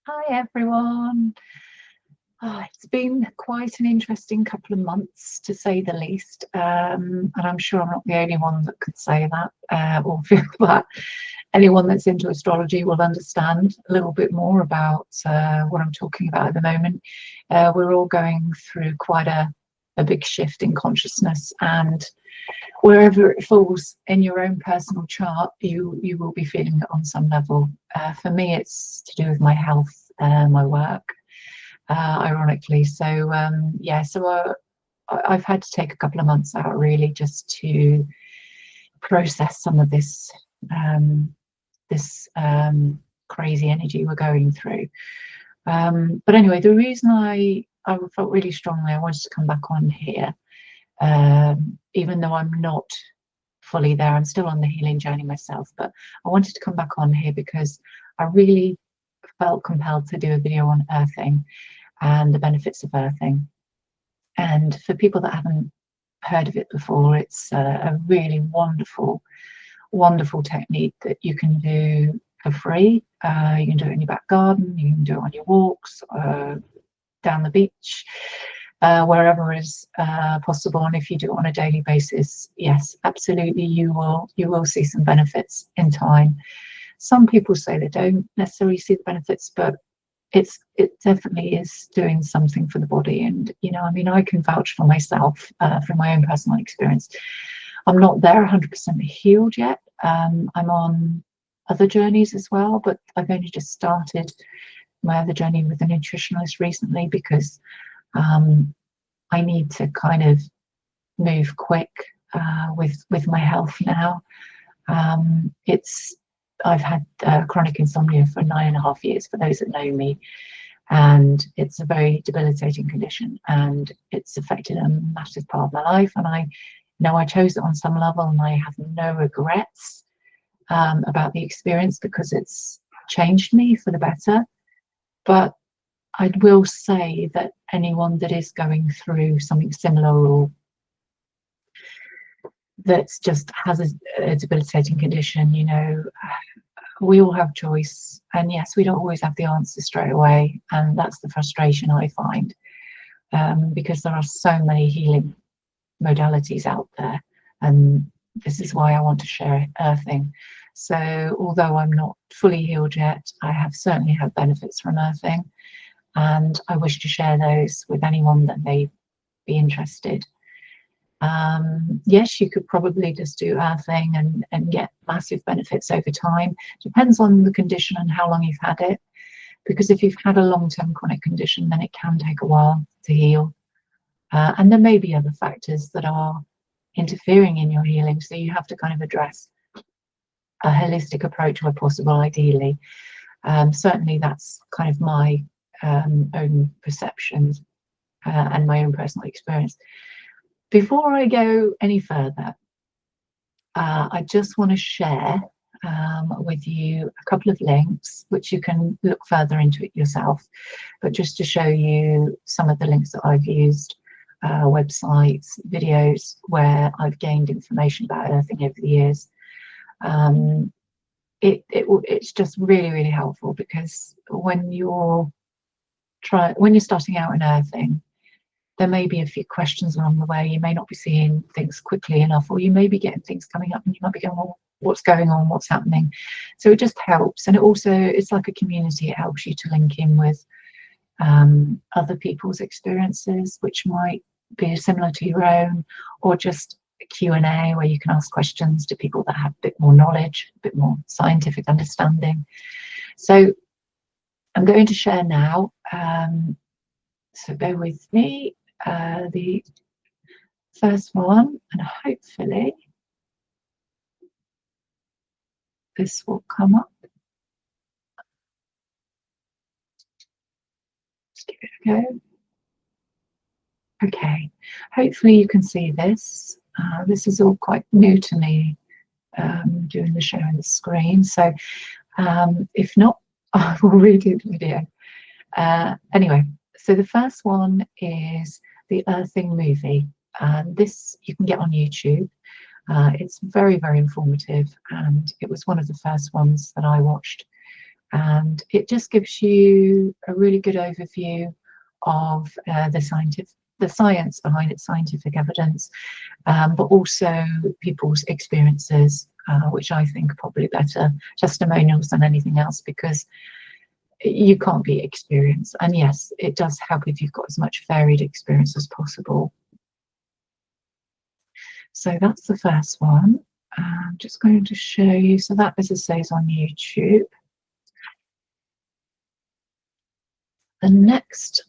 Hi everyone. It's been quite an interesting couple of months to say the least, and I'm sure I'm not the only one that could say that or feel that. Anyone that's into astrology will understand a little bit more about what I'm talking about at the moment. We're all going through quite a big shift in consciousness, and wherever it falls in your own personal chart, you will be feeling it on some level. For me, it's to do with my health, my work, ironically. I've had to take a couple of months out really just to process some of um, this crazy energy we're going through. But anyway, the reason I felt really strongly I wanted to come back on here, even though I'm not fully there, I'm still on the healing journey myself, but I wanted to come back on here because I really felt compelled to do a video on earthing and the benefits of earthing. And for people that haven't heard of it before, it's a really wonderful technique that you can do for free. You can do it in your back garden, you can do it on your walks, down the beach, wherever is possible. And if you do it on a daily basis, yes, absolutely, you will see some benefits in time. Some people say they don't necessarily see the benefits, but it definitely is doing something for the body. And I mean, I can vouch for myself from my own personal experience. I'm not there 100% healed yet. I'm on other journeys as well, but I've only just started my other journey with a nutritionalist recently because I need to kind of move quick with my health now. It's I've had chronic insomnia for 9.5 years, for those that know me, and it's a very debilitating condition, and it's affected a massive part of my life. And I know I chose it on some level, and I have no regrets about the experience because it's changed me for the better. But I will say that anyone that is going through something similar or that's just has a debilitating condition, we all have choice. And yes, we don't always have the answers straight away. And that's the frustration I find, because there are so many healing modalities out there. And this is why I want to share earthing. So although I'm not fully healed yet, I have certainly had benefits from earthing. And I wish to share those with anyone that may be interested. Yes, you could probably just do earthing and get massive benefits over time. Depends on the condition and how long you've had it. Because if you've had a long-term chronic condition, then it can take a while to heal. And there may be other factors that are interfering in your healing. So you have to kind of address a holistic approach where possible, ideally. Certainly that's kind of my own perceptions and my own personal experience. Before I go any further, I just want to share with you a couple of links, which you can look further into it yourself, but just to show you some of the links that I've used, websites, videos where I've gained information about earthing over the years. It's just really helpful, because when you're starting out in earthing, there may be a few questions along the way. You may not be seeing things quickly enough, or you may be getting things coming up and you might be going, well, what's going on, what's happening? So it just helps. And it's like a community. It helps you to link in with other people's experiences, which might be similar to your own, or just a Q&A where you can ask questions to people that have a bit more knowledge, a bit more scientific understanding. So I'm going to share now. So bear with me. The first one, and hopefully this will come up. Let's give it a go. Okay, hopefully you can see this. This is all quite new to me, doing the sharing the screen. So if not, I will redo the video. Anyway, so the first one is the Earthing movie. This you can get on YouTube. It's very informative, and it was one of the first ones that I watched and it just gives you a really good overview of the science behind its scientific evidence, but also people's experiences, which I think are probably better testimonials than anything else, because you can't beat experience. And yes, it does help if you've got as much varied experience as possible. So that's the first one. I'm just going to show you. So that, as I say, is on YouTube. The next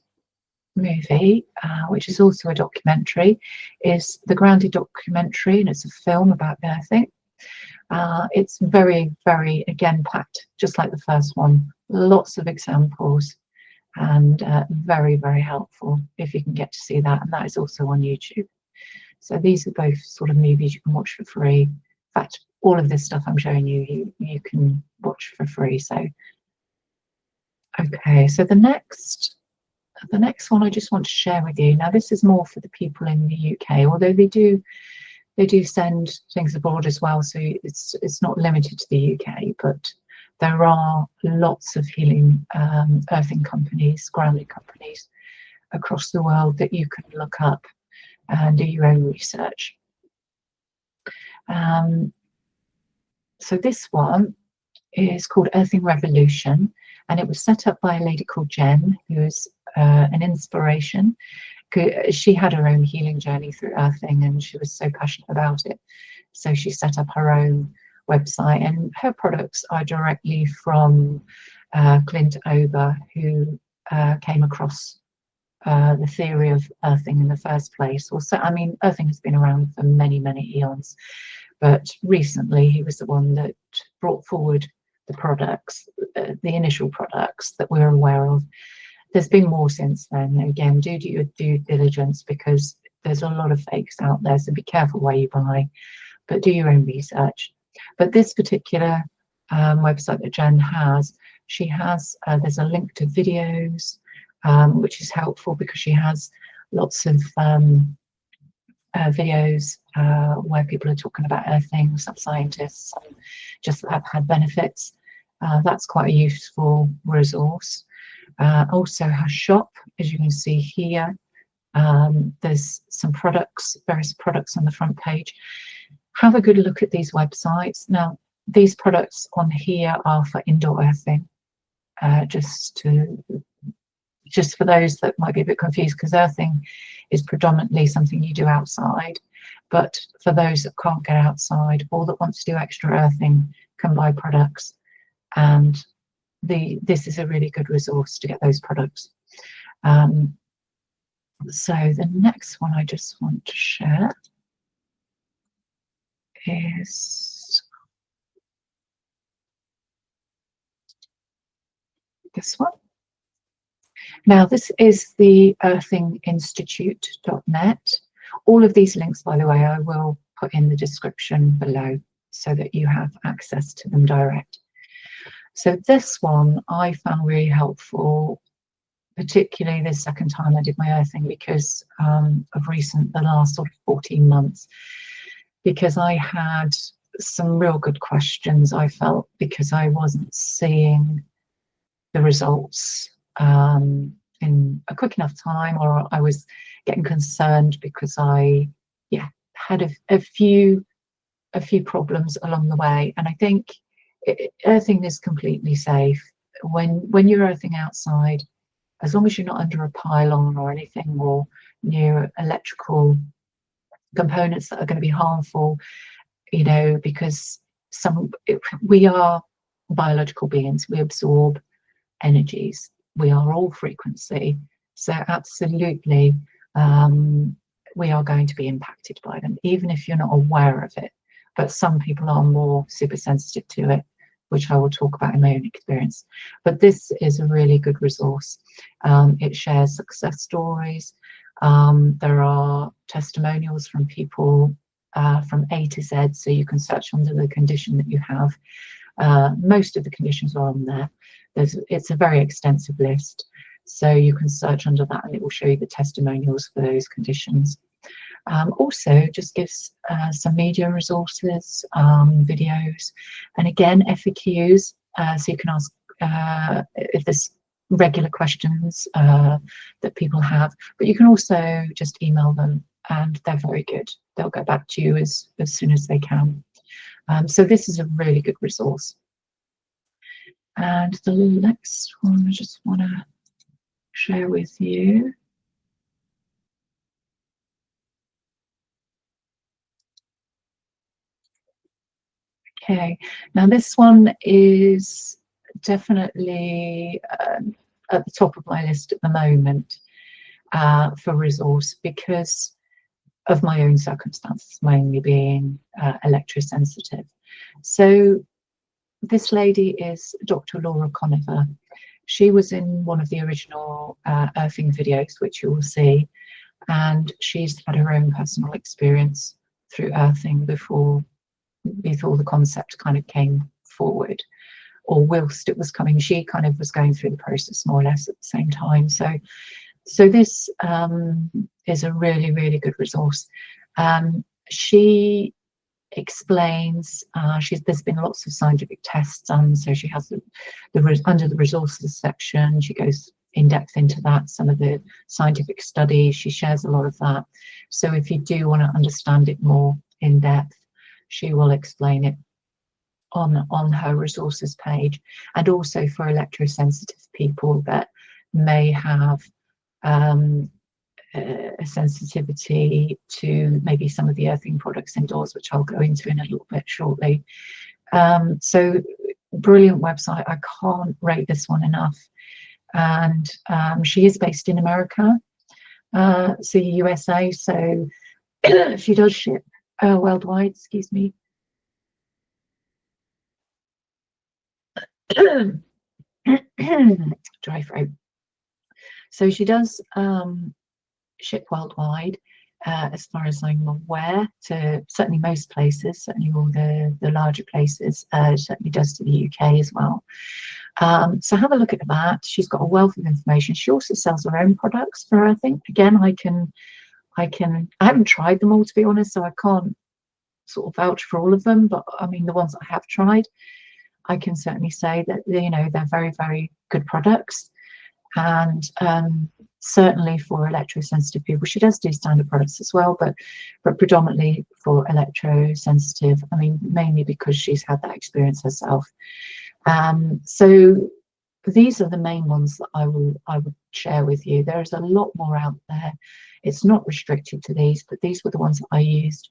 movie, which is also a documentary, is the Grounded documentary, and it's a film about earthing. It's very, very, again, packed, just like the first one. Lots of examples, and very, very helpful if you can get to see that. And that is also on YouTube. So these are both sort of movies you can watch for free. In fact, all of this stuff I'm showing you, you can watch for free. So, okay, so the next one I just want to share with you. Now, this is more for the people in the UK, although they do send things abroad as well. So it's not limited to the UK, but there are lots of healing earthing companies, grounding companies across the world that you can look up and do your own research. So this one is called Earthing Revolution, and it was set up by a lady called Jen, who is an inspiration. She had her own healing journey through earthing, and she was so passionate about it. So she set up her own website, and her products are directly from Clint Ober, who came across the theory of earthing in the first place. Also, I mean, earthing has been around for many, many eons, but recently he was the one that brought forward the products, the initial products that we're aware of. There's been more since then. Again, do your due diligence, because there's a lot of fakes out there, so be careful where you buy, but do your own research. But this particular website that Jen has, she has, there's a link to videos, which is helpful because she has lots of videos where people are talking about earthing, some scientists, some just have had benefits. That's quite a useful resource. Also her shop, as you can see here, there's some products, various products on the front page. Have a good look at these websites. Now, these products on here are for indoor earthing, just for those that might be a bit confused, because earthing is predominantly something you do outside, but for those that can't get outside or that want to do extra earthing can buy products, and this is a really good resource to get those products. So the next one I just want to share is this one. Now, this is the earthinginstitute.net. All of these links, by the way, I will put in the description below so that you have access to them direct. So this one I found really helpful, particularly the second time I did my earthing, because of the last sort of 14 months, because I had some real good questions, I felt, because I wasn't seeing the results in a quick enough time, or I was getting concerned because I had a few problems along the way. And I think earthing is completely safe when you're earthing outside, as long as you're not under a pylon or anything, or near electrical components that are going to be harmful, you know, because we are biological beings, we absorb energies, we are all frequency, so absolutely we are going to be impacted by them, even if you're not aware of it. But some people are more super sensitive to it, which I will talk about in my own experience. But this is a really good resource. It shares success stories. There are testimonials from people from A to Z, so you can search under the condition that you have. Most of the conditions are on there. It's a very extensive list, so you can search under that and it will show you the testimonials for those conditions. Also just gives some media resources, videos, and again FAQs, so you can ask if there's regular questions that people have, but you can also just email them, and they're very good. They'll get back to you as soon as they can. So this is a really good resource. And the next one I just want to share with you. Okay, now this one is definitely at the top of my list at the moment for resource, because of my own circumstances, mainly being electrosensitive. So this lady is Dr. Laura Conover. She was in one of the original earthing videos, which you will see, and she's had her own personal experience through earthing before the concept kind of came forward, or whilst it was coming. She kind of was going through the process more or less at the same time. So this is a really, really good resource. She explains, there's been lots of scientific tests done, so she has under the resources section, she goes in depth into that, some of the scientific studies, she shares a lot of that. So if you do want to understand it more in depth, she will explain it on her resources page. And also for electrosensitive people that may have a sensitivity to maybe some of the earthing products indoors, which I'll go into in a little bit shortly. So brilliant website. I can't rate this one enough. And she is based in America, so USA. So she does ship worldwide. Excuse me. Dry throat. So she does ship worldwide, as far as I'm aware, to certainly most places, certainly all the larger places. Certainly does to the UK as well. So have a look at that. She's got a wealth of information. She also sells her own products for earthing. Again, I haven't tried them all, to be honest, so I can't sort of vouch for all of them, but I mean, the ones I have tried, I can certainly say that, you know, they're very, very good products. And certainly for electrosensitive people, she does do standard products as well, but predominantly for electrosensitive, I mean, mainly because she's had that experience herself. So these are the main ones that I would share with you. There's a lot more out there. It's not restricted to these, but these were the ones that I used.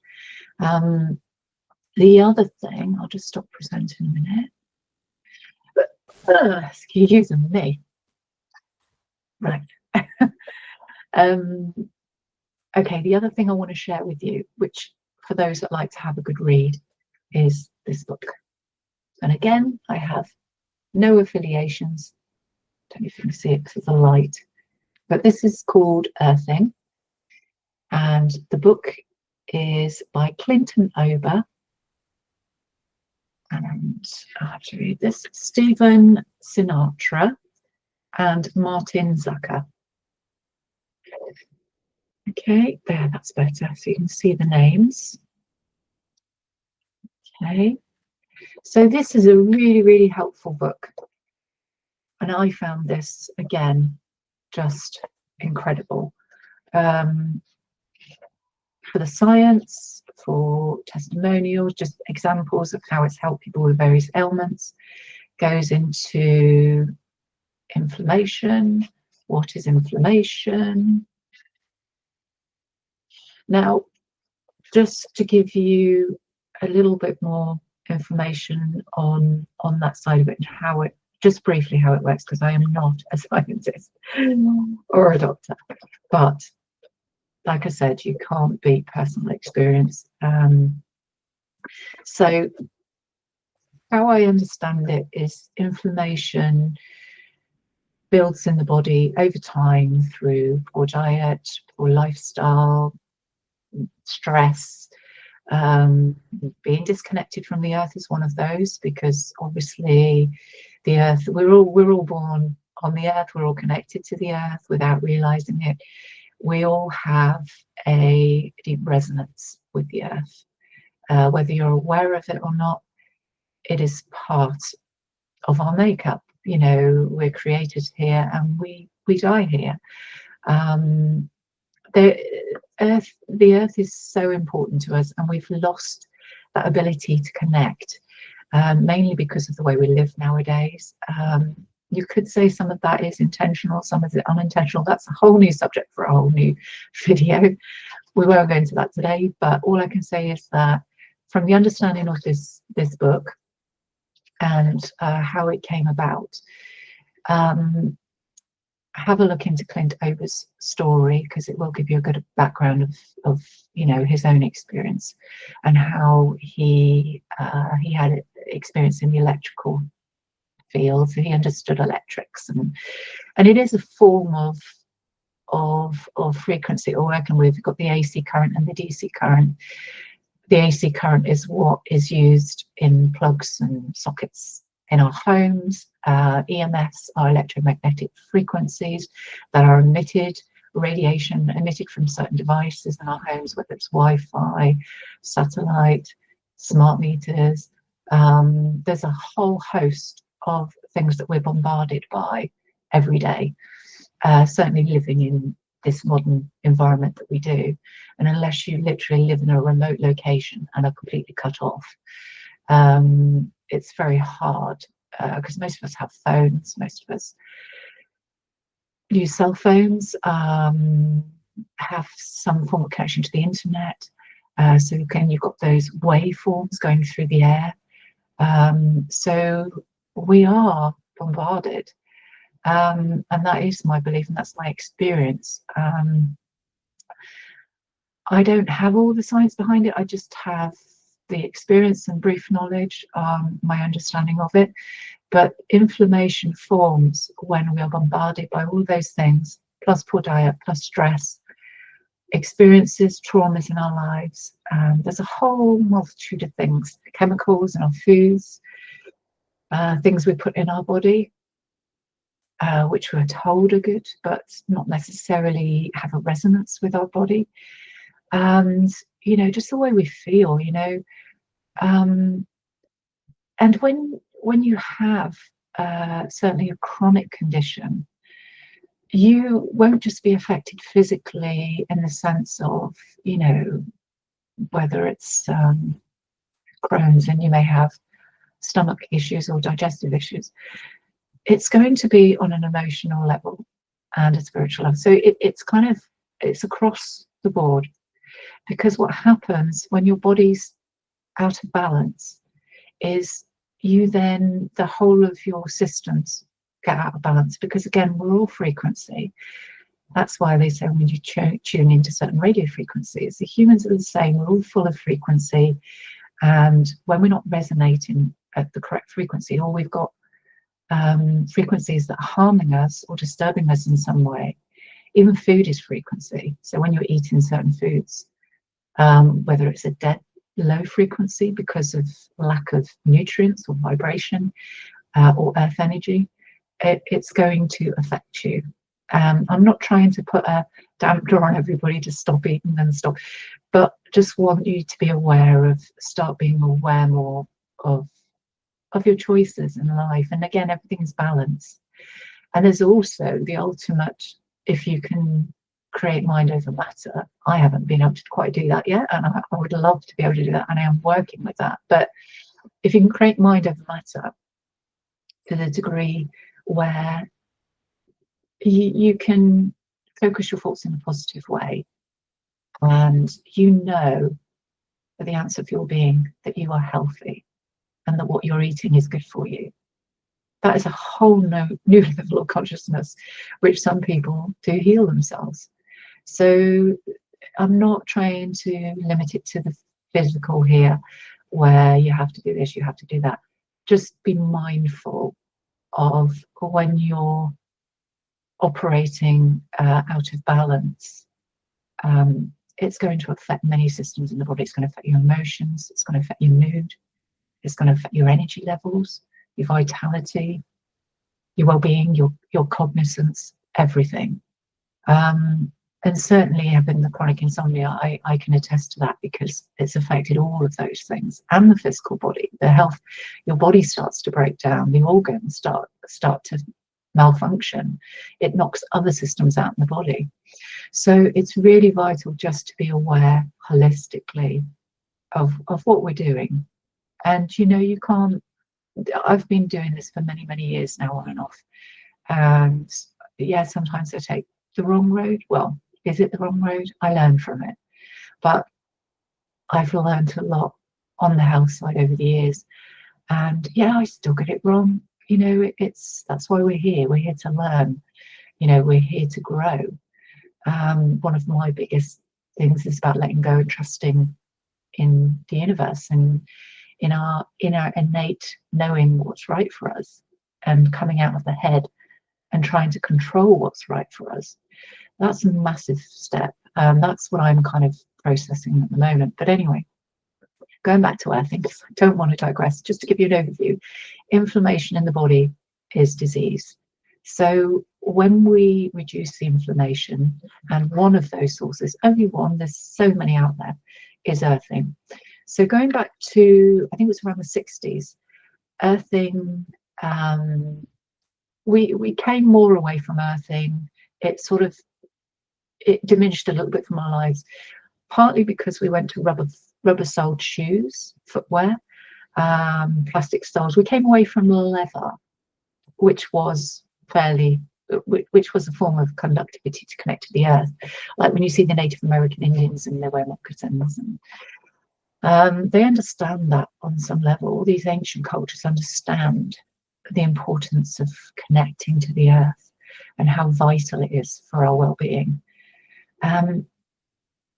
The other thing, I'll just stop presenting a minute. Excuse me. Right. Okay, the other thing I want to share with you, which for those that like to have a good read, is this book. And again, I have no affiliations. Don't know if you can see it because of the light, but this is called Earthing, and the book is by Clinton Ober, and I have to read this, Stephen Sinatra, and Martin Zucker. Okay, there, that's better, so you can see the names. Okay, so this is a really, really helpful book, and I found this, again, just incredible. For the science, for testimonials, just examples of how it's helped people with various ailments, goes into inflammation. What is inflammation? Now, just to give you a little bit more information on that side of it, and how it, just briefly how it works, because I am not a scientist or a doctor, but like I said, you can't beat personal experience. So how I understand it is inflammation builds in the body over time through poor diet, poor lifestyle, stress. Being disconnected from the earth is one of those, because obviously the earth, we're all born on the earth, we're all connected to the earth without realizing it. We all have a deep resonance with the earth, whether you're aware of it or not. It is part of our makeup. You know, we're created here and we die here. The earth is so important to us, and we've lost that ability to connect, mainly because of the way we live nowadays. You could say some of that is intentional, some of it unintentional. That's a whole new subject for a whole new video. We won't go into that today, but all I can say is that from the understanding of this book and how it came about, have a look into Clint Ober's story, because it will give you a good background of you know, his own experience and how he had experience in the electrical field. So he understood electrics, and it is a form of frequency or working with. You've got the AC current and the DC current. The AC current is what is used in plugs and sockets in our homes. EMFs are electromagnetic frequencies that are emitted, radiation emitted from certain devices in our homes, whether it's Wi-Fi, satellite, smart meters. There's a whole host of things that we're bombarded by every day, certainly living in this modern environment that we do. And unless you literally live in a remote location and are completely cut off, it's very hard, because most of us have phones, most of us use cell phones, have some form of connection to the internet. So again, you've got those waveforms going through the air. So we are bombarded. And that is my belief, and that's my experience. I don't have all the science behind it. I just have the experience and brief knowledge, my understanding of it. But inflammation forms when we are bombarded by all those things, plus poor diet, plus stress, experiences, traumas in our lives. There's a whole multitude of things, chemicals in our foods, things we put in our body, which we're told are good, but not necessarily have a resonance with our body. And, you know, just the way we feel, you know. And when you have certainly a chronic condition, you won't just be affected physically in the sense of, you know, whether it's Crohn's and you may have stomach issues or digestive issues. It's going to be on an emotional level and a spiritual level. So it's across the board, because what happens when your body's out of balance is the whole of your systems get out of balance, because again, we're all frequency. That's why they say when you tune into certain radio frequencies, the humans are the same, we're all full of frequency, and when we're not resonating at the correct frequency, or we've got frequencies that are harming us or disturbing us in some way. Even food is frequency. So when you're eating certain foods, whether it's a dead low frequency because of lack of nutrients or vibration, or earth energy, it's going to affect you. I'm not trying to put a damper on everybody to stop eating and stop, but just want you to be aware start being aware more of your choices in life. And again, everything's balanced. And there's also the ultimate, if you can create mind over matter. I haven't been able to quite do that yet, and I would love to be able to do that, and I am working with that. But if you can create mind over matter to the degree where you can focus your thoughts in a positive way, and you know that the answer for your being that you are healthy and that what you're eating is good for you, that is a whole new level of consciousness, which some people do heal themselves. So I'm not trying to limit it to the physical here, where you have to do this, you have to do that. Just be mindful of when you're operating out of balance. It's going to affect many systems in the body. It's going to affect your emotions, it's going to affect your mood, it's going to affect your energy levels, your vitality, your well-being, your cognizance, everything. And certainly having the chronic insomnia, I can attest to that, because it's affected all of those things, and the physical body, the health. Your body starts to break down, the organs start to malfunction. It knocks other systems out in the body. So it's really vital just to be aware holistically of what we're doing. And you know, you can't, I've been doing this for many, many years now, on and off. And yeah, sometimes I take the wrong road. Well, is it the wrong road? I learn from it. But I've learned a lot on the health side over the years. And yeah, I still get it wrong. You know, that's why we're here. We're here to learn. You know, we're here to grow. One of my biggest things is about letting go and trusting in the universe, and in our innate knowing what's right for us, and coming out of the head and trying to control what's right for us. That's a massive step. That's what I'm kind of processing at the moment. But anyway, going back to earthing, because I don't want to digress, just to give you an overview, inflammation in the body is disease. So when we reduce the inflammation, and one of those sources, only one, there's so many out there, is earthing. So going back to, I think it was around the 60s, earthing, we came more away from earthing. It diminished a little bit from our lives, partly because we went to rubber-soled shoes, footwear, plastic soles. We came away from leather, which was which was a form of conductivity to connect to the earth. Like when you see the Native American Indians and they wear moccasins, and they understand that on some level. All these ancient cultures understand the importance of connecting to the earth and how vital it is for our well-being.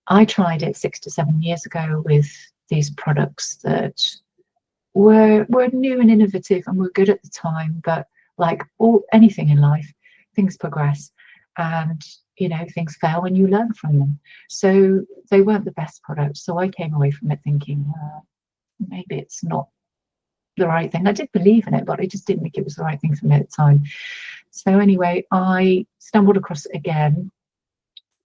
I tried it 6 to 7 years ago with these products that were new and innovative and were good at the time, but like anything in life, things progress, and you know, things fail and you learn from them. So they weren't the best products. So I came away from it thinking, maybe it's not the right thing. I did believe in it, but I just didn't think it was the right thing for me at the time. So anyway, I stumbled across it again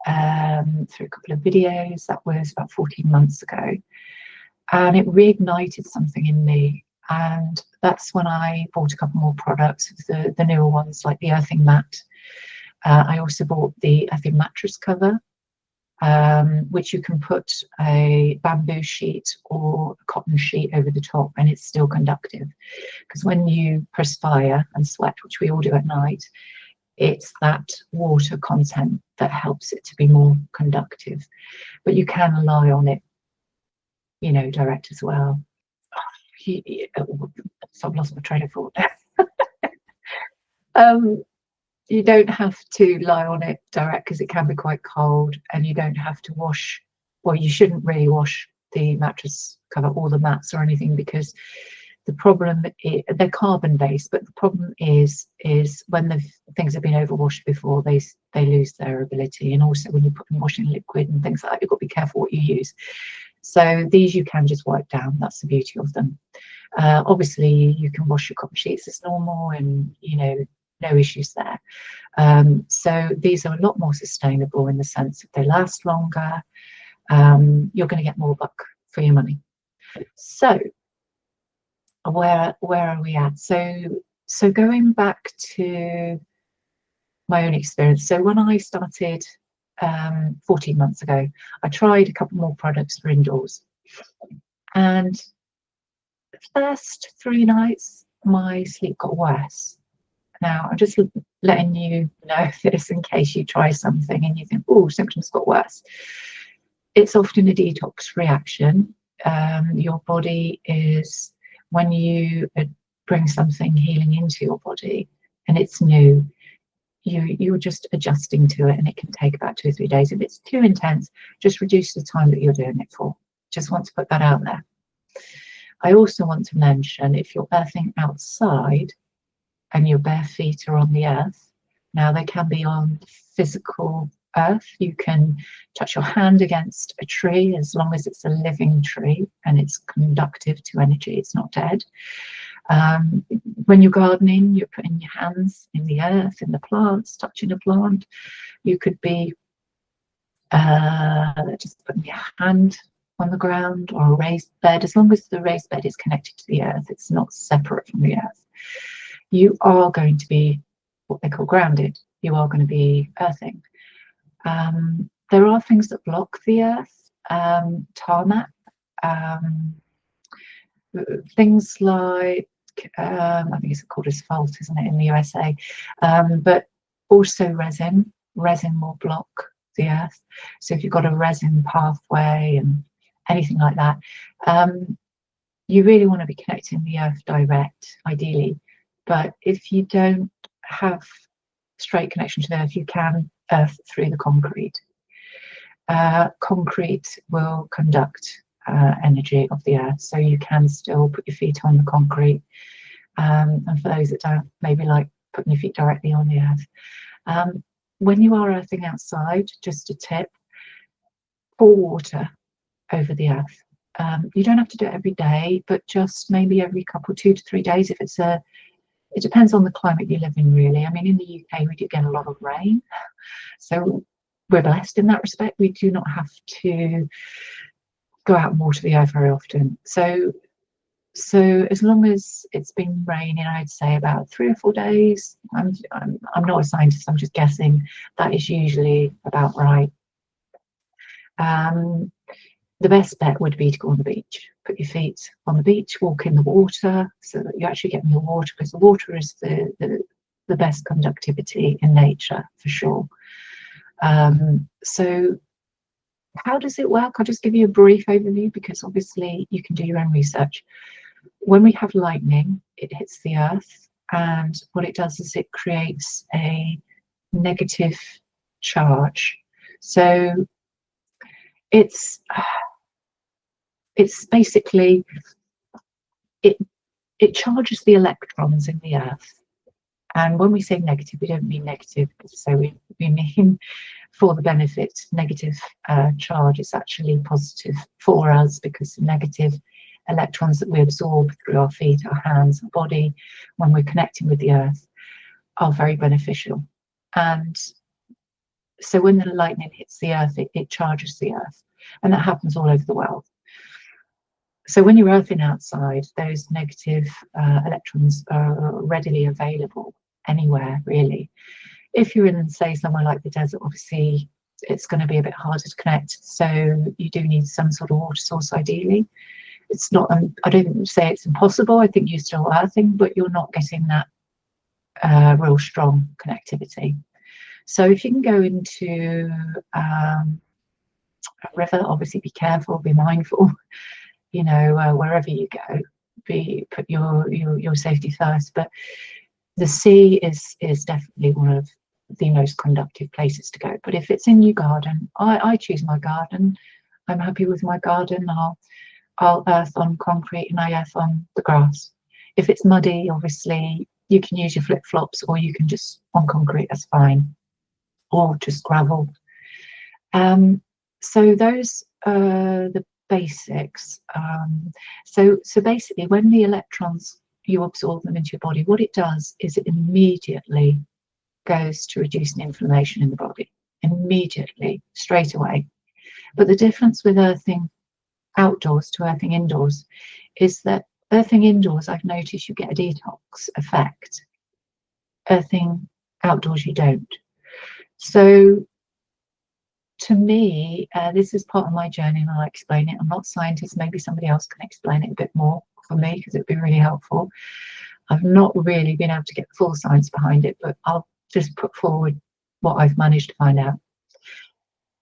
through a couple of videos. That was about 14 months ago, and it reignited something in me. And that's when I bought a couple more products, the newer ones, like the earthing mat. I also bought the earthing mattress cover, which you can put a bamboo sheet or a cotton sheet over the top, and it's still conductive. Because when you perspire and sweat, which we all do at night, it's that water content that helps it to be more conductive. But you can lie on it, you know, direct as well. So I've lost my train of thought. You don't have to lie on it direct, because it can be quite cold, and you don't have to wash, well, you shouldn't really wash the mattress cover or the mats or anything, because the problem is they're carbon based, but the problem is when the things have been overwashed before, they lose their ability. And also when you put in washing liquid and things like that, you've got to be careful what you use. So these you can just wipe down. That's the beauty of them. Obviously you can wash your cotton sheets as normal, and you know, no issues there. So these are a lot more sustainable in the sense that they last longer. You're going to get more buck for your money. So where are we at? So going back to my own experience. So when I started 14 months ago, I tried a couple more products for indoors, and the first 3 nights my sleep got worse. Now I'm just letting you know this in case you try something and you think, oh, symptoms got worse. It's often a detox reaction. Your body is, when you bring something healing into your body and it's new, you're just adjusting to it, and it can take about 2 or 3 days. If it's too intense, just reduce the time that you're doing it for. Just want to put that out there. I also want to mention, if you're earthing outside and your bare feet are on the earth, now they can be on physical earth. You can touch your hand against a tree, as long as it's a living tree and it's conductive to energy, it's not dead. When you're gardening, you're putting your hands in the earth, in the plants, touching a plant. You could be Just putting your hand on the ground or a raised bed, as long as the raised bed is connected to the earth, it's not separate from the earth, you are going to be what they call grounded. You are going to be earthing. There are things that block the earth, tarmac, things like, I think it's called asphalt, isn't it, in the USA, but also resin. Resin will block the earth. So if you've got a resin pathway and anything like that, you really want to be connecting the earth direct, ideally. But if you don't have straight connection to the earth, you can earth through the concrete. Concrete will conduct energy of the earth, so you can still put your feet on the concrete. And for those that don't maybe like putting your feet directly on the earth, when you are earthing outside, just a tip: pour water over the earth. You don't have to do it every day, but just maybe every couple, 2 to 3 days. If it's it depends on the climate you live in, really. I mean, in the UK, we do get a lot of rain, so we're blessed in that respect. We do not have to go out and water the earth very often. So as long as it's been raining, I'd say about 3 or 4 days. I'm not a scientist, I'm just guessing. That is usually about right. The best bet would be to go on the beach. Put your feet on the beach, walk in the water, so that you actually get in the water, because the water is the best conductivity in nature, for sure. So how does it work? I'll just give you a brief overview, because obviously you can do your own research. When we have lightning, it hits the earth, and what it does is it creates a negative charge. So it's basically, it charges the electrons in the earth. And when we say negative, we don't mean negative, so we mean for the benefit. Negative charge is actually positive for us, because the negative electrons that we absorb through our feet, our hands, our body, when we're connecting with the earth, are very beneficial. And so when the lightning hits the earth, it charges the earth, and that happens all over the world. So when you're earthing outside, those negative electrons are readily available anywhere, really. If you're in, say, somewhere like the desert, obviously it's going to be a bit harder to connect, so you do need some sort of water source, ideally. It's not, I don't say it's impossible, I think you're still earthing, but you're not getting that real strong connectivity. So if you can go into a river, obviously be careful, be mindful, you know, wherever you go, put your safety first. But the sea is definitely one of the most conductive places to go. But if it's in your garden, I choose my garden. I'm happy with my garden. I'll earth on concrete, and I earth on the grass. If it's muddy, obviously you can use your flip-flops, or you can just on concrete, that's fine, or just gravel. So those are the basics. So basically, when the electrons, you absorb them into your body, what it does is it immediately goes to reducing inflammation in the body, immediately, straight away. But the difference with earthing outdoors to earthing indoors is that earthing indoors, I've noticed, you get a detox effect. Earthing outdoors, you don't. So to me, this is part of my journey, and I'll explain it. I'm not a scientist, maybe somebody else can explain it a bit more for me, because it'd be really helpful. I've not really been able to get the full science behind it, but I'll just put forward what I've managed to find out.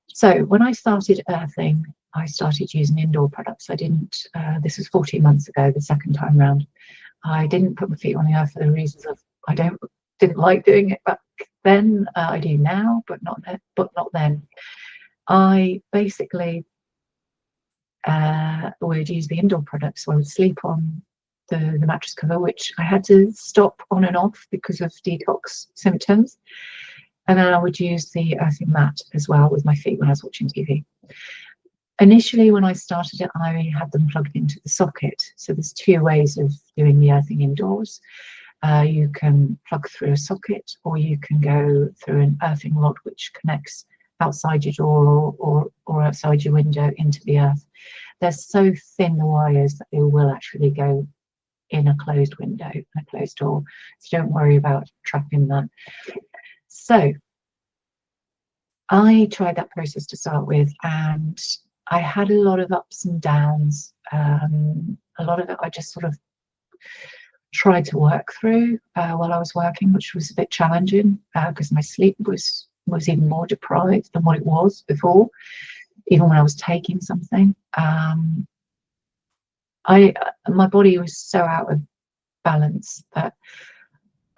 So when I started earthing, I started using indoor products. I didn't, this was 14 months ago, the second time round. I didn't put my feet on the earth for the reasons of I didn't like doing it back then. I do now, but not then. I basically would use the indoor products. So I would sleep on the mattress cover, which I had to stop on and off because of detox symptoms. And then I would use the earthing mat as well with my feet when I was watching TV. Initially, when I started it, I had them plugged into the socket. So there's 2 ways of doing the earthing indoors. You can plug through a socket, or you can go through an earthing rod which connects outside your door or outside your window into the earth. They're so thin, the wires, that they will actually go in a closed window, a closed door. So don't worry about trapping that. So I tried that process to start with, and I had a lot of ups and downs. A lot of it I just sort of tried to work through while I was working, which was a bit challenging because my sleep was even more deprived than what it was before, even when I was taking something. My body was so out of balance that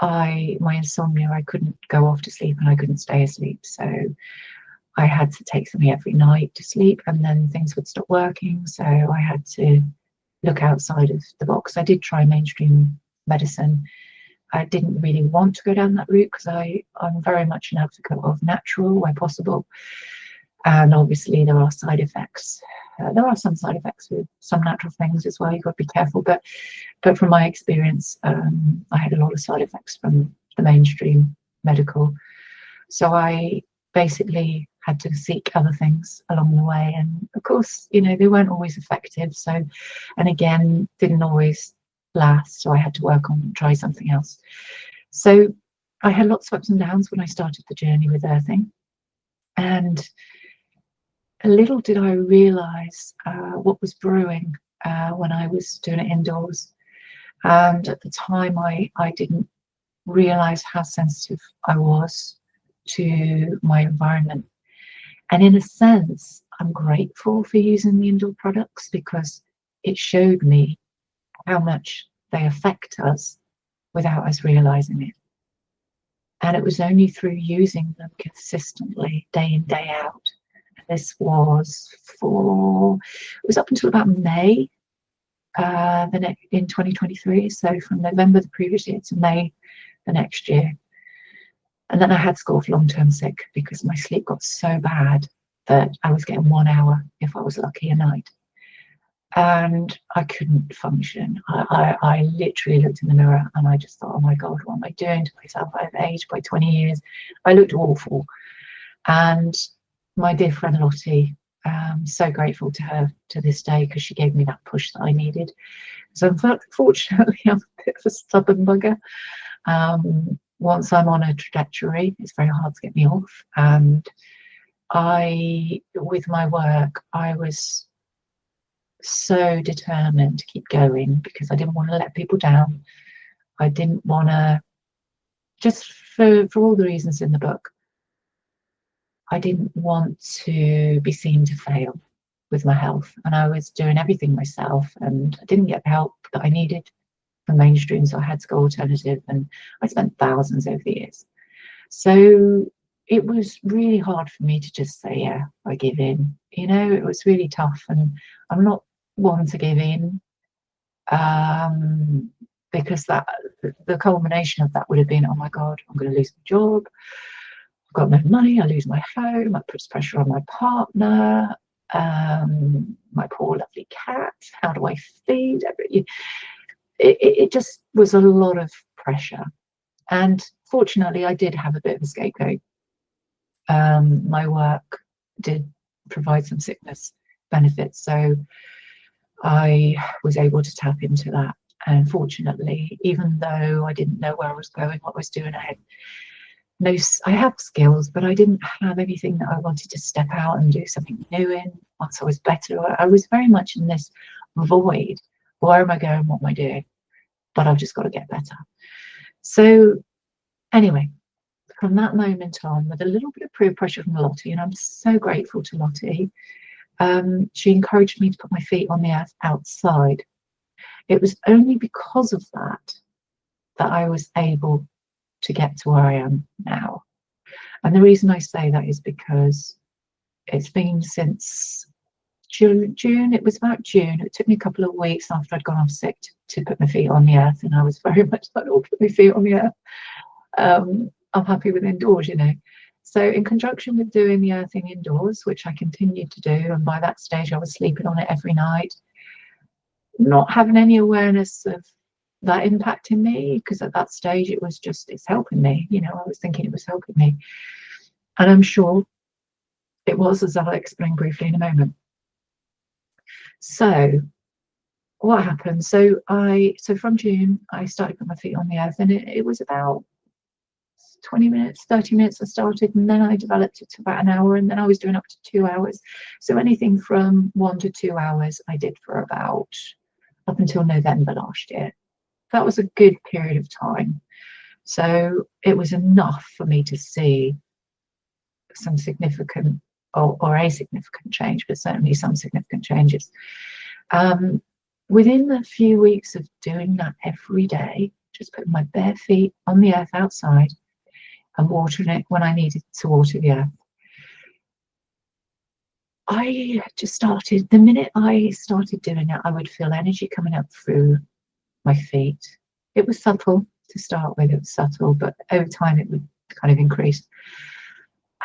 my insomnia, I couldn't go off to sleep and I couldn't stay asleep. So I had to take something every night to sleep, and then things would stop working. So I had to look outside of the box. I did try mainstream medicine. I didn't really want to go down that route because I'm very much an advocate of natural where possible. And obviously there are side effects. There are some side effects with some natural things as well. You've got to be careful. But from my experience, I had a lot of side effects from the mainstream medical. So I basically had to seek other things along the way. And of course, you know, they weren't always effective. So, and again, didn't always last. So I had to work on, try something else. So I had lots of ups and downs when I started the journey with earthing. And little did I realize what was brewing when I was doing it indoors. And at the time, I didn't realize how sensitive I was to my environment. And in a sense, I'm grateful for using the indoor products because it showed me how much they affect us without us realizing it. And it was only through using them consistently, day in, day out. This was it was up until about May in 2023. So from November the previous year to May the next year. And then I had to go off long-term sick because my sleep got so bad that I was getting 1 hour, if I was lucky, a night. And I couldn't function. I literally looked in the mirror and I just thought, oh my God, what am I doing to myself? I've aged by 20 years. I looked awful. And my dear friend Lottie, so grateful to her to this day because she gave me that push that I needed. So unfortunately, I'm a bit of a stubborn bugger. Once I'm on a trajectory, it's very hard to get me off. And with my work, I was so determined to keep going because I didn't want to let people down. I didn't want to, just for all the reasons in the book, I didn't want to be seen to fail with my health. And I was doing everything myself and I didn't get the help that I needed from mainstream. So I had to go alternative, and I spent thousands over the years. So it was really hard for me to just say, yeah, I give in. You know, it was really tough, and I'm not one to give in because the culmination of that would have been, oh my God, I'm going to lose my job. I've got no money. I lose my home. That puts pressure on my partner. My poor lovely cat. How do I feed? It just was a lot of pressure. And fortunately, I did have a bit of a scapegoat. My work did provide some sickness benefits, so I was able to tap into that. And fortunately, even though I didn't know where I was going, what I was doing, I have skills, but I didn't have anything that I wanted to step out and do something new in. Once I was better, I was very much in this void. Where am I going? What am I doing? But I've just got to get better. So anyway, from that moment on, with a little bit of peer pressure from Lottie, and I'm so grateful to Lottie, she encouraged me to put my feet on the earth outside. It was only because of that I was able to get to where I am now. And the reason I say that is because it's been since June. It was about June. It took me a couple of weeks after I'd gone off sick to put my feet on the earth, and I was very much like, oh, put my feet on the earth. I'm happy with indoors, you know. So in conjunction with doing the earthing indoors, which I continued to do, and by that stage I was sleeping on it every night, not having any awareness of that impacting me, because at that stage it was just, it's helping me, you know, I was thinking it was helping me. And I'm sure it was, as I'll explain briefly in a moment. So what happened? So from June I started putting my feet on the earth, and it was about 20 minutes, 30 minutes I started, and then I developed it to about an hour, and then I was doing up to 2 hours. So anything from 1 to 2 hours I did for about up until November last year. That was a good period of time. So it was enough for me to see some significant or a significant change, but certainly some significant changes. Within a few weeks of doing that every day, just putting my bare feet on the earth outside and watering it when I needed to water the earth, I just started, the minute I started doing it, I would feel energy coming up through my feet. It was subtle to start with, it was subtle, but over time it would kind of increase.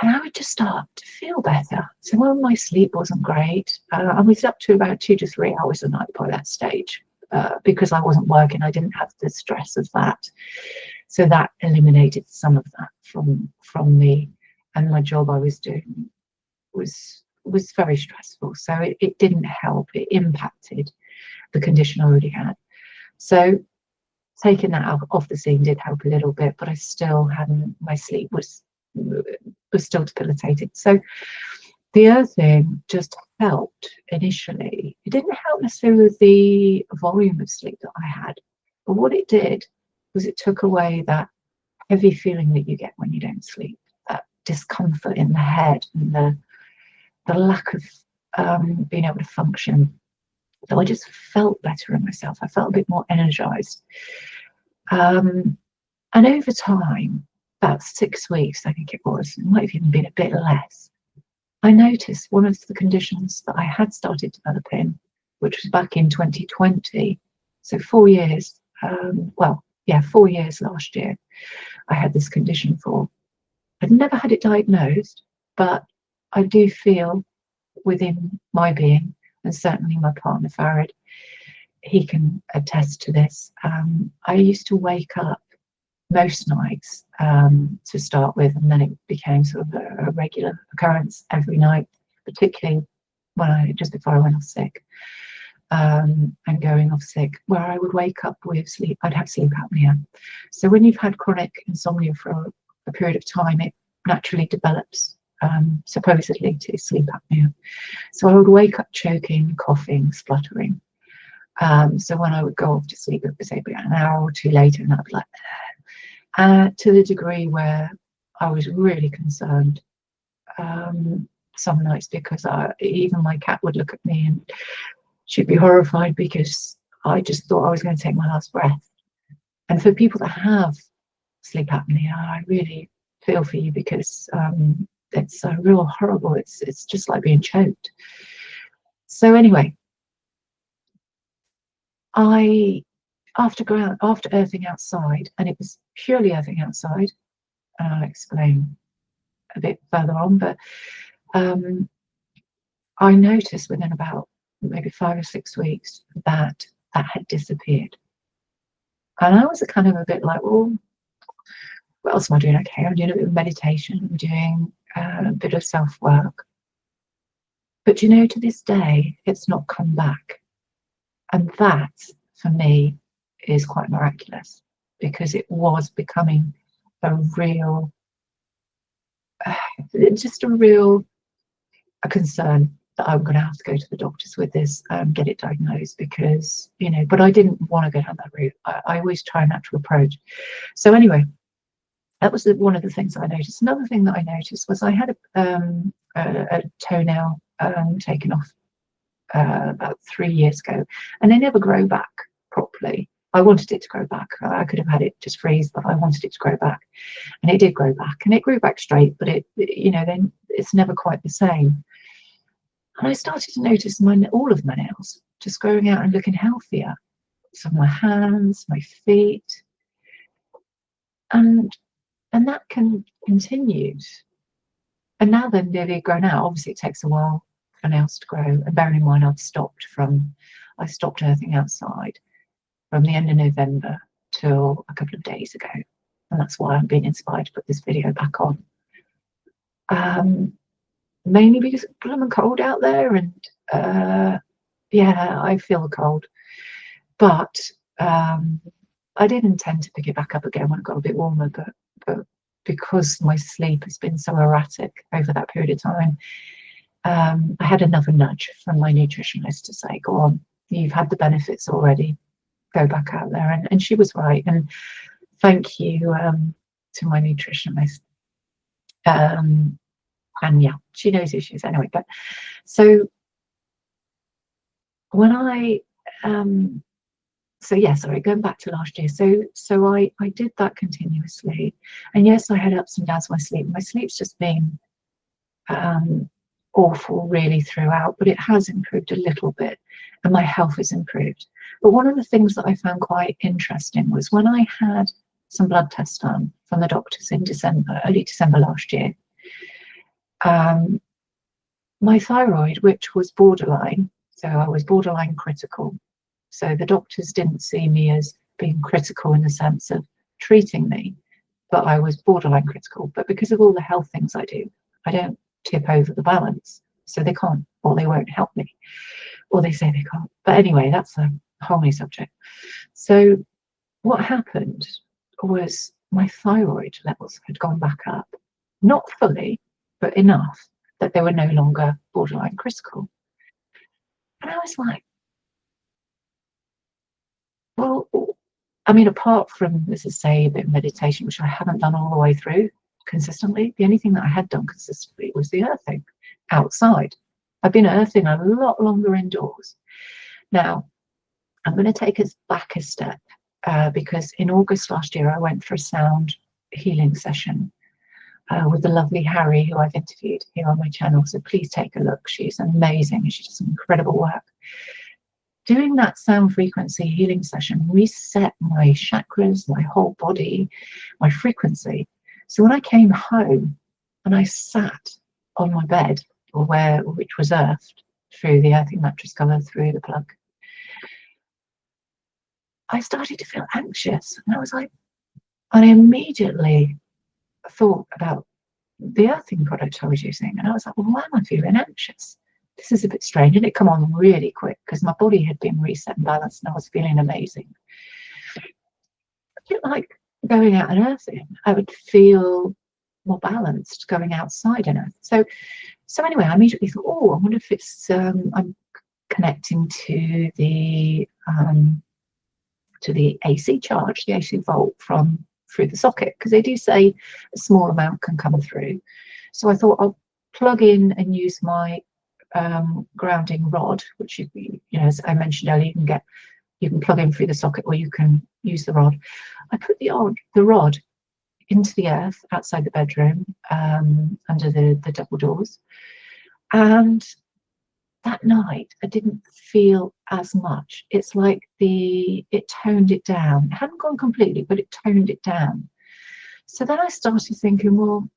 And I would just start to feel better. So when my sleep wasn't great, I was up to about 2 to 3 hours a night by that stage, because I wasn't working. I didn't have the stress of that, so that eliminated some of that from me. And my job I was doing was very stressful, so it didn't help. It impacted the condition I already had. So taking that off the scene did help a little bit, but I still hadn't. My sleep was still debilitated. So the earthing just helped initially. It didn't help necessarily with the volume of sleep that I had, but what it did was it took away that heavy feeling that you get when you don't sleep, that discomfort in the head and the lack of being able to function. So I just felt better in myself. I felt a bit more energized. And over time, about 6 weeks, I think it was, it might have even been a bit less, I noticed one of the conditions that I had started developing, which was back in 2020, so 4 years, 4 years last year, I had this condition for. I'd never had it diagnosed, but I do feel within my being, and certainly my partner Farid, he can attest to this. I used to wake up most nights to start with, and then it became sort of a regular occurrence every night, particularly just before I went off sick, and going off sick, where I would wake up with sleep. I'd have sleep apnea. So when you've had chronic insomnia for a period of time, it naturally develops, supposedly, to sleep apnea. So I would wake up choking, coughing, spluttering. So when I would go off to sleep, it was maybe an hour or two later, and I'd be like, to the degree where I was really concerned some nights, because even my cat would look at me and she'd be horrified, because I just thought I was going to take my last breath. And for people that have sleep apnea, I really feel for you, because it's a real horrible, it's just like being choked. So anyway, after earthing outside, and it was purely earthing outside, and I'll explain a bit further on, but I noticed within about maybe 5 or 6 weeks that had disappeared. And I was kind of a bit like, well, what else am I doing? Okay, I'm doing a bit of meditation, I'm doing a bit of self-work. But you know, to this day, it's not come back. And that, for me, is quite miraculous, because it was becoming a real, just a real concern that I'm going to have to go to the doctors with this, get it diagnosed, because, you know, but I didn't want to go down that route. I always try a natural approach. So anyway, that was one of the things that I noticed. Another thing that I noticed was I had a toenail taken off about 3 years ago, and they never grow back properly. I wanted it to grow back. I could have had it just freeze, but I wanted it to grow back, and it did grow back, and it grew back straight, but then it's never quite the same. And I started to notice all of my nails just growing out and looking healthier. So my hands, my feet, and that continued. And now they're nearly grown out. Obviously, it takes a while for nails to grow. And bearing in mind, I stopped earthing outside from the end of November till a couple of days ago, and that's why I'm being inspired to put this video back on. mainly because it's blooming cold out there, and yeah, I feel the cold. But I did intend to pick it back up again when it got a bit warmer, but because my sleep has been so erratic over that period of time, I had another nudge from my nutritionist to say, go on, you've had the benefits already, go back out there. And she was right. And thank you to my nutritionist. And yeah, she knows who she is anyway. But so when I so yeah, sorry, going back to last year. So I did that continuously, and yes, I had ups and downs with my sleep. My sleep's just been awful really throughout, but it has improved a little bit, and my health has improved. But one of the things that I found quite interesting was when I had some blood tests done from the doctors in December, early December last year. My thyroid, which was borderline, so I was borderline critical. So the doctors didn't see me as being critical in the sense of treating me, but I was borderline critical. But because of all the health things I do, I don't tip over the balance. So they can't, or they won't help me, or they say they can't. But anyway, that's a whole new subject. So what happened was my thyroid levels had gone back up, not fully, but enough that they were no longer borderline critical. And I was like, well, I mean, apart from, as I say, a bit of meditation, which I haven't done all the way through consistently, the only thing that I had done consistently was the earthing outside. I've been earthing a lot longer indoors. Now, I'm going to take us back a step because in August last year, I went for a sound healing session with the lovely Harry, who I've interviewed here on my channel. So please take a look. She's amazing and she does some incredible work. Doing that sound frequency healing session reset my chakras, my whole body, my frequency. So when I came home and I sat on my bed, which was earthed through the earthing mattress cover, through the plug, I started to feel anxious. And I was like, and I immediately thought about the earthing product I was using. And I was like, well, why am I feeling anxious? This is a bit strange. And it come on really quick because my body had been reset and balanced and I was feeling amazing. A bit like going out and earthing. I would feel more balanced going outside and earth. So anyway, I immediately thought, oh, I wonder if it's I'm connecting to the AC charge, the AC volt from through the socket, because they do say a small amount can come through. So I thought I'll plug in and use my grounding rod, which you know, as I mentioned earlier, you can plug in through the socket or you can use the rod. I put the rod into the earth outside the bedroom under the double doors, and that night I didn't feel as much. It's like it toned it down. It hadn't gone completely, but it toned it down. So then I started thinking, well,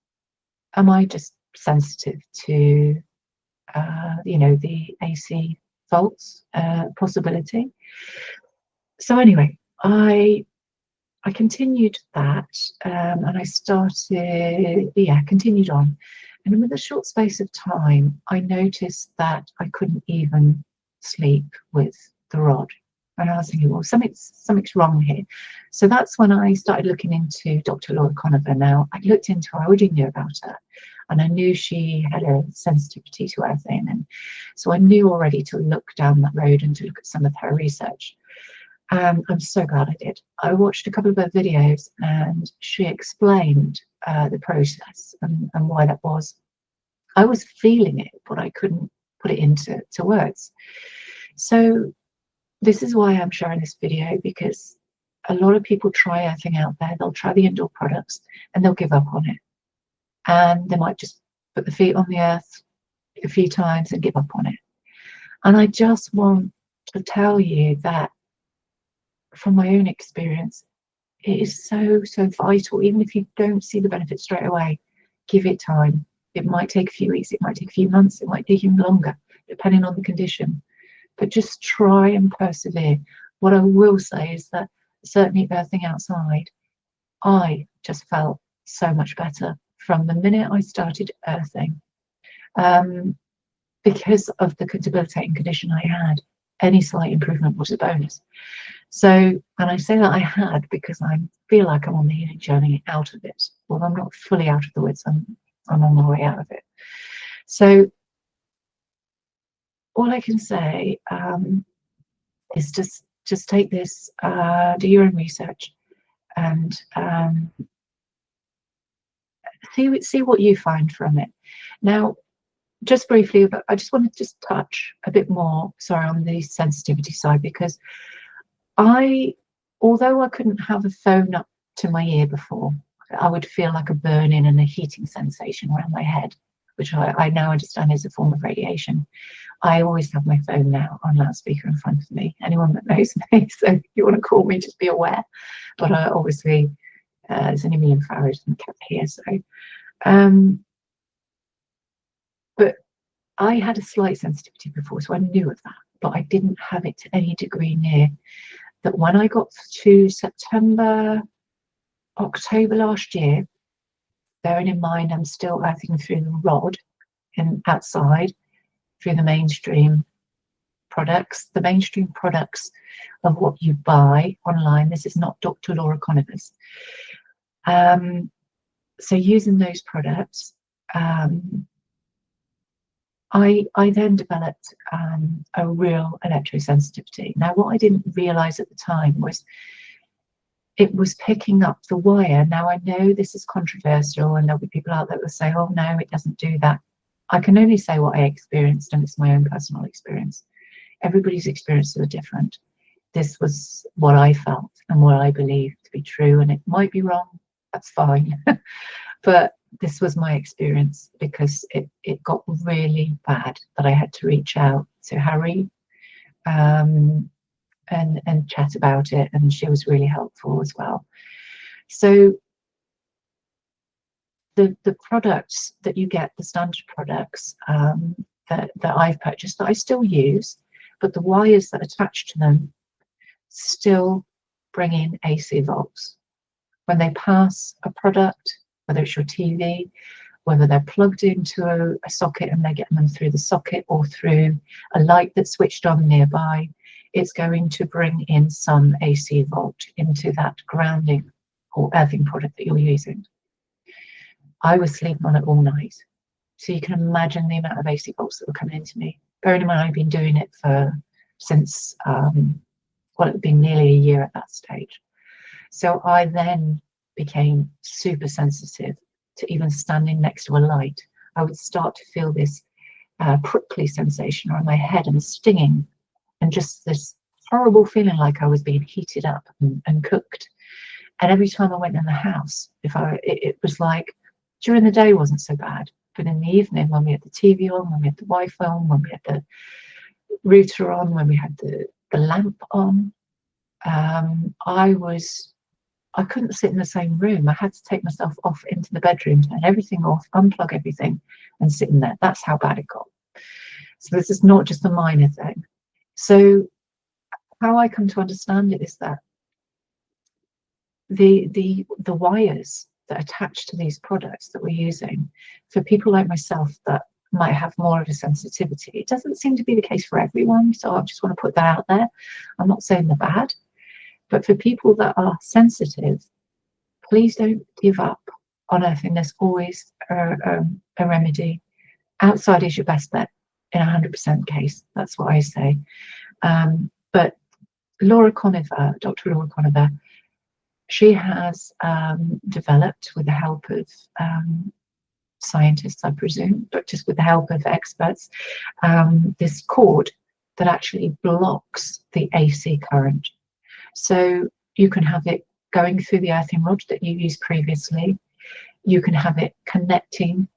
am I just sensitive to you know, the AC faults possibility? So anyway, I continued that and I started, yeah, continued on. And within a short space of time, I noticed that I couldn't even sleep with the rod. And I was thinking, well, something's wrong here. So that's when I started looking into Dr. Laura Conover. Now, I looked into her, I already knew about her. And I knew she had a sensitivity to earthing. And so I knew already to look down that road and to look at some of her research. I'm so glad I did. I watched a couple of her videos and she explained the process and why that was. I was feeling it, but I couldn't put it into words. So this is why I'm sharing this video, because a lot of people try everything out there. They'll try the indoor products and they'll give up on it. And they might just put the feet on the earth a few times and give up on it. And I just want to tell you that from my own experience, it is so vital. Even if you don't see the benefits straight away, give it time. It might take a few weeks, it might take a few months, it might take even longer, depending on the condition. But just try and persevere. What I will say is that certainly earthing outside, I just felt so much better from the minute I started earthing. Because of the debilitating condition I had, any slight improvement was a bonus. So, and I say that I had because I feel like I'm on the healing journey out of it. Well, I'm not fully out of the woods. I'm on my way out of it. So, all I can say is just take this, do your own research, and see what you find from it. Now, just briefly, but I just want to just touch a bit more, sorry, on the sensitivity side, because although I couldn't have a phone up to my ear before, I would feel like a burning and a heating sensation around my head, which I now understand is a form of radiation. I always have my phone now on loudspeaker in front of me. Anyone that knows me, so if you want to call me, just be aware. But obviously, there's only me and Farage and kept here, so. But I had a slight sensitivity before, so I knew of that, but I didn't have it to any degree near that. When I got to September, October last year, bearing in mind I'm still earthing through the rod and outside through the mainstream products of what you buy online. This is not Dr. Laura Conover's. So using those products, I then developed a real electrosensitivity. Now, what I didn't realize at the time was it was picking up the wire. Now, I know this is controversial, and there'll be people out there that will say, oh, no, it doesn't do that. I can only say what I experienced, and it's my own personal experience. Everybody's experiences are different. This was what I felt and what I believe to be true, and it might be wrong. That's fine. But this was my experience, because it got really bad that I had to reach out to Harry and chat about it, and she was really helpful as well. So the products that you get, the standard products that I've purchased, that I still use, but the wires that attach to them still bring in AC volts. When they pass a product, whether it's your TV, whether they're plugged into a socket and they're getting them through the socket or through a light that's switched on nearby, it's going to bring in some AC volt into that grounding or earthing product that you're using. I was sleeping on it all night. So you can imagine the amount of AC volts that were coming into me. Bearing in mind, I've been doing it since, well, it'd been nearly a year at that stage. So I then became super sensitive to even standing next to a light. I would start to feel this prickly sensation around my head and stinging, and just this horrible feeling like I was being heated up and cooked. And every time I went in the house, it was like, during the day wasn't so bad, but in the evening, when we had the TV on, when we had the Wi-Fi on, when we had the router on, when we had the lamp on, I couldn't sit in the same room. I had to take myself off into the bedroom, turn everything off, unplug everything, and sit in there. That's how bad it got. So this is not just a minor thing. So how I come to understand it is that the wires that attach to these products that we're using, for people like myself that might have more of a sensitivity, it doesn't seem to be the case for everyone. So I just want to put that out there. I'm not saying they're bad, but for people that are sensitive, please don't give up on earthing. There's always a remedy. Outside is your best bet in 100% case. That's what I say. But Laura Conover, Dr. Laura Conover, she has developed, with the help of scientists, I presume, but just with the help of experts, this cord that actually blocks the AC current. So you can have it going through the earthing rod that you used previously. You can have it connecting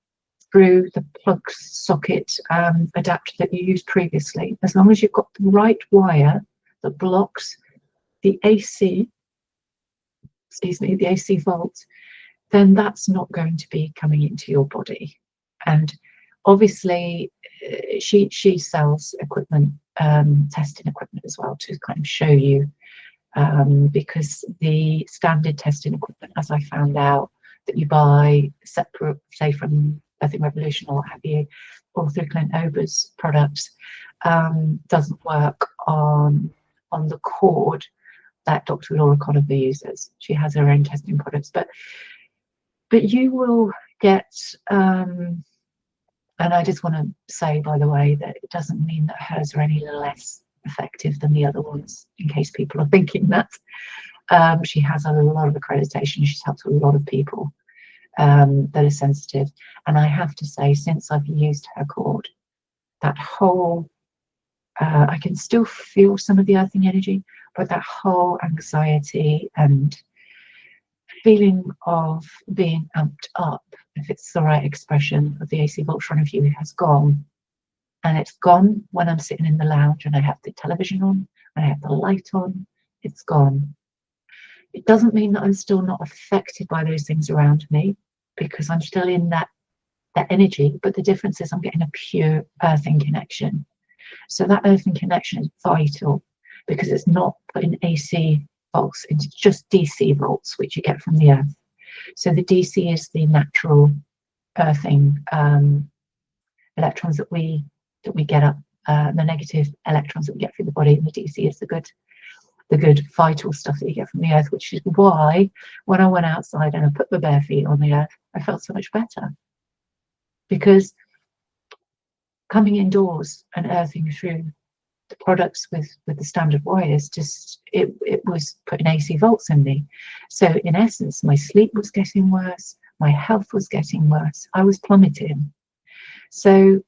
through the plug socket adapter that you used previously. As long as you've got the right wire that blocks the AC, the AC volt, then that's not going to be coming into your body. And obviously, she sells equipment, testing equipment as well, to kind of show you, because the standard testing equipment, as I found out, that you buy separate, say from Earthing Revolution or what have you, or through Clint Ober's products, doesn't work on the cord that Dr. Laura Conover uses. She has her own testing products, but you will get, and I just want to say, by the way, that it doesn't mean that hers are any less effective than the other ones, in case people are thinking that. She has a lot of accreditation. She's helped a lot of people that are sensitive. And I have to say, since I've used her cord, that whole, I can still feel some of the earthing energy, but that whole anxiety and feeling of being amped up, if it's the right expression of the AC Voltron view, has gone. And it's gone when I'm sitting in the lounge and I have the television on, and I have the light on. It's gone. It doesn't mean that I'm still not affected by those things around me, because I'm still in that energy, but the difference is I'm getting a pure earthing connection. So that earthing connection is vital, because it's not putting AC volts, it's just DC volts, which you get from the earth. So the DC is the natural earthing electrons that we get up, the negative electrons that we get through the body, and the DC is the good vital stuff that you get from the earth, which is why when I went outside and I put my bare feet on the earth, I felt so much better, because coming indoors and earthing through the products with the standard wires, just it was putting AC volts in me. So in essence, my sleep was getting worse, my health was getting worse, I was plummeting. So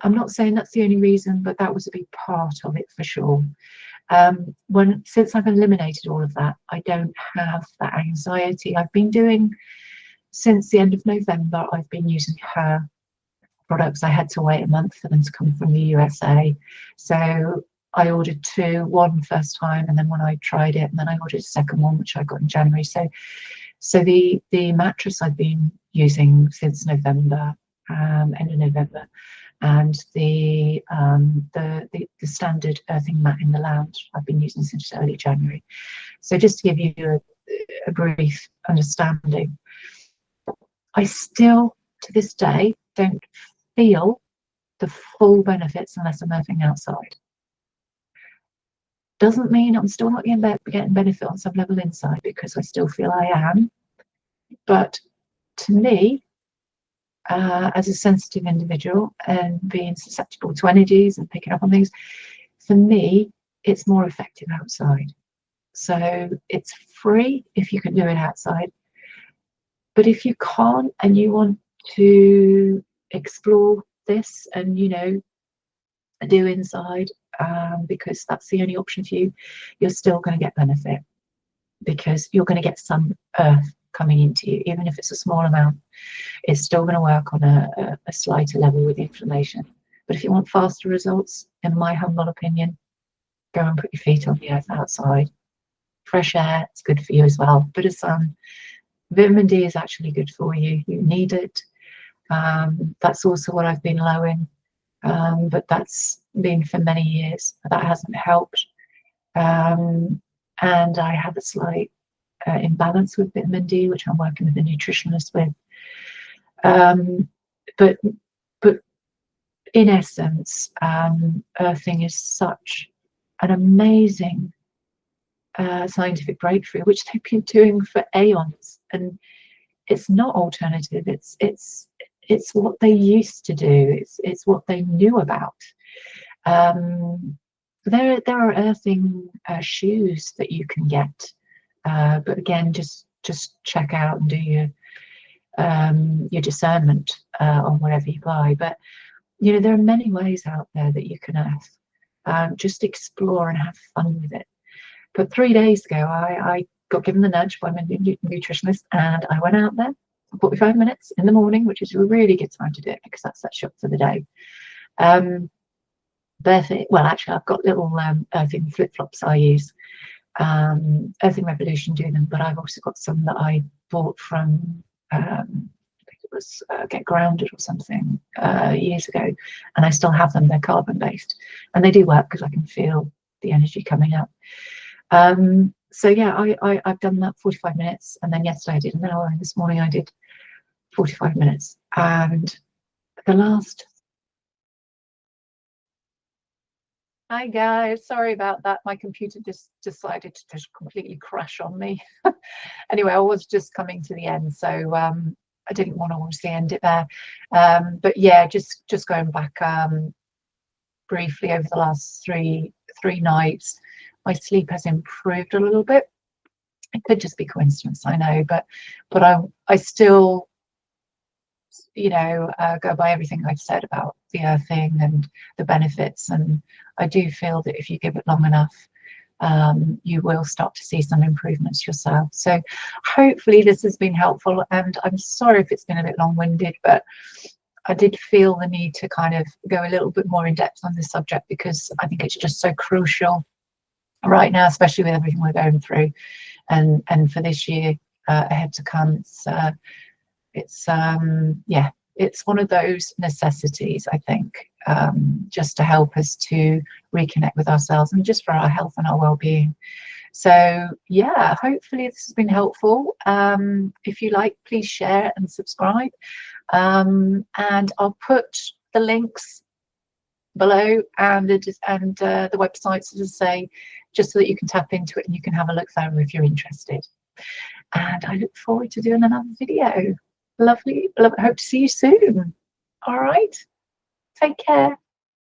I'm not saying that's the only reason, but that was a big part of it for sure. Since I've eliminated all of that, I don't have that anxiety. I've been doing, since the end of November, I've been using her products. I had to wait a month for them to come from the USA. So I ordered two, one first time, and then when I tried it, and then I ordered a second one, which I got in January. So the mattress I've been using since November, end of November, and the standard earthing mat in the lounge I've been using since early January. So just to give you a brief understanding, I still, to this day, don't feel the full benefits unless I'm earthing outside. Doesn't mean I'm still not getting benefit on some level inside, because I still feel I am. But to me, as a sensitive individual and being susceptible to energies and picking up on things, for me, it's more effective outside. So it's free if you can do it outside. But if you can't and you want to explore this and, you know, do inside, because that's the only option for you, you're still going to get benefit, because you're going to get some earth coming into you, even if it's a small amount. It's still going to work on a slighter level with the inflammation. But if you want faster results, in my humble opinion, go and put your feet on the earth outside. Fresh air, it's good for you as well. Bit of sun. Vitamin D is actually good for you. You need it. That's also what I've been low in, but that's been for many years. That hasn't helped. And I have a slight imbalance with vitamin D, which I'm working with a nutritionist with. But in essence, earthing is such an amazing scientific breakthrough, which they've been doing for aeons, and it's not alternative. It's what they used to do. It's what they knew about. There are earthing shoes that you can get, but again, just check out and do your discernment on whatever you buy. But you know, there are many ways out there that you can earth. Just explore and have fun with it. But 3 days ago, I got given the nudge by my nutritionist, and I went out there for 45 minutes in the morning, which is a really good time to do it, because that sets you up for the day. Barefoot, well, actually, I've got little earthing flip-flops I use. Earthing Revolution do them, but I've also got some that I bought from, I think it was Get Grounded or something years ago, and I still have them. They're carbon-based, and they do work because I can feel the energy coming up. So yeah, I've done that 45 minutes, and then yesterday I did an hour, and this morning I did 45 minutes. And the last... Hi guys, sorry about that. My computer just decided to just completely crash on me. Anyway, I was just coming to the end, so I didn't want to obviously end it there. But yeah, just going back briefly, over the last three nights, my sleep has improved a little bit. It could just be coincidence, I know, but I still, you know, go by everything I've said about the earthing and the benefits, and I do feel that if you give it long enough, you will start to see some improvements yourself. So hopefully this has been helpful, and I'm sorry if it's been a bit long-winded, but I did feel the need to kind of go a little bit more in depth on this subject, because I think it's just so crucial right now, especially with everything we're going through, and for this year ahead to come. Yeah, it's one of those necessities, I think, just to help us to reconnect with ourselves, and just for our health and our well-being. So yeah, hopefully this has been helpful. If you like, please share and subscribe, and I'll put the links below, and the websites, as I say, just so that you can tap into it and you can have a look there if you're interested. And I look forward to doing another video. Lovely. Hope to see you soon. All right. Take care.